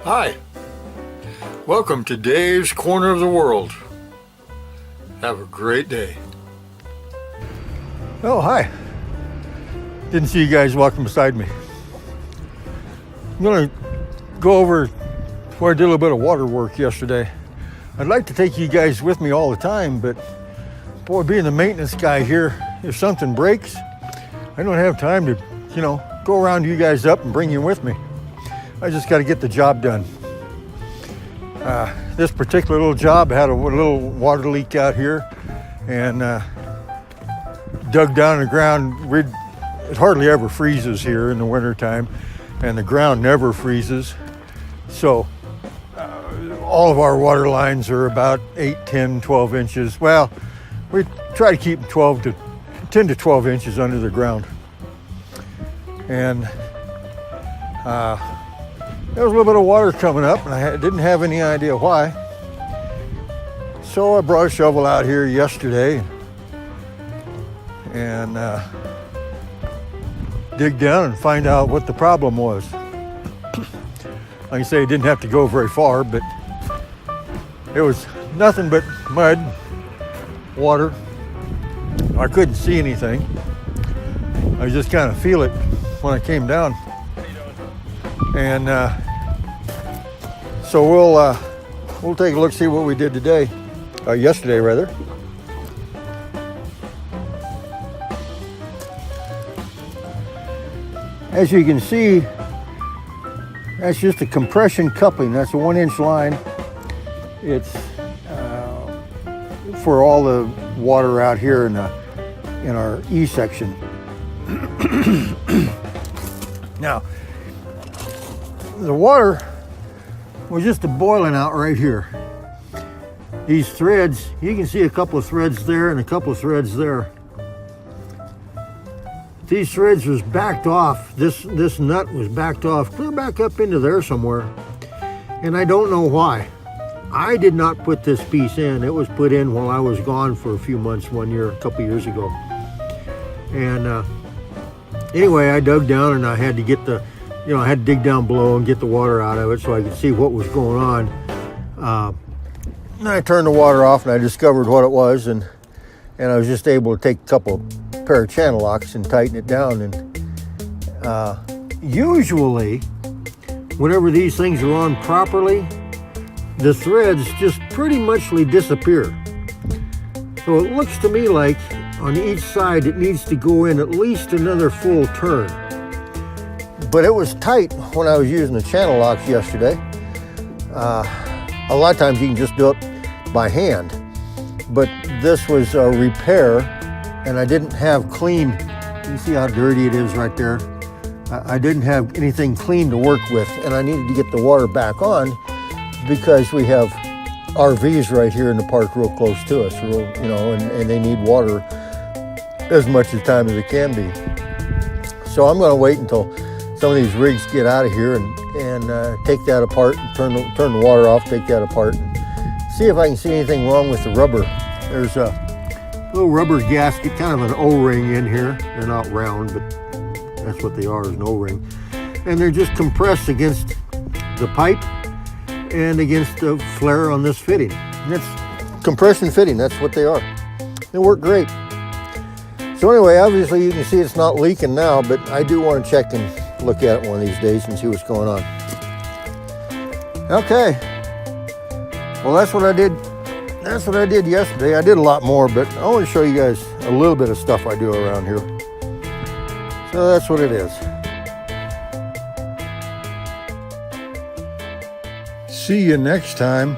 Hi, welcome to Dave's Corner of the World. Have a great day. Oh, hi. Didn't see you guys walking beside me. I'm gonna go over where I did a little bit of water work yesterday. I'd like to take you guys with me all the time, but boy, being the maintenance guy here, if something breaks, I don't have time to, go around you guys up and bring you with me. I just got to get the job done. This particular little job had a little water leak out here, and dug down in the ground. It hardly ever freezes here in the wintertime, and the ground never freezes. So all of our water lines are about 8, 10, 12 inches. Well, we try to keep 10 to 12 inches under the ground. And there was a little bit of water coming up, and I didn't have any idea why. So I brought a shovel out here yesterday and dig down and find out what the problem was. Like I say, it didn't have to go very far, but it was nothing but mud, water. I couldn't see anything. I just kind of feel it when I came down. And so we'll take a look, see what we did today, yesterday rather. As you can see, that's just a compression coupling. That's a 1-inch line. It's for all the water out here in our E section. Now, the water was just boiling out right here. These threads, you can see a couple of threads there and a couple of threads there. These threads was backed off. This nut was backed off clear back up into there somewhere. And I don't know why. I did not put this piece in. It was put in while I was gone for a few months, a couple years ago. And anyway, I dug down and I had to get I had to dig down below and get the water out of it so I could see what was going on. Then I turned the water off and I discovered what it was, and I was just able to take a couple pair of channel locks and tighten it down. And usually, whenever these things are on properly, the threads just pretty much disappear. So it looks to me like on each side it needs to go in at least another full turn. But it was tight when I was using the channel locks yesterday. A lot of times you can just do it by hand, but this was a repair, and I didn't have clean. You see how dirty it is right there? I didn't have anything clean to work with, and I needed to get the water back on because we have RVs right here in the park real close to us, and they need water as much of the time as it can be. So I'm going to wait until some of these rigs get out of here and take that apart and turn the water off, take that apart, and see if I can see anything wrong with the rubber. There's a little rubber gasket, kind of an O-ring in here. They're not round, but that's what they are, is an O-ring. And they're just compressed against the pipe and against the flare on this fitting. And it's compression fitting, that's what they are. They work great. So anyway, obviously you can see it's not leaking now, but I do want to check and look at it one of these days and see what's going on. Okay. Well, that's what I did. That's what I did yesterday. I did a lot more, but I want to show you guys a little bit of stuff I do around here. So that's what it is. See you next time.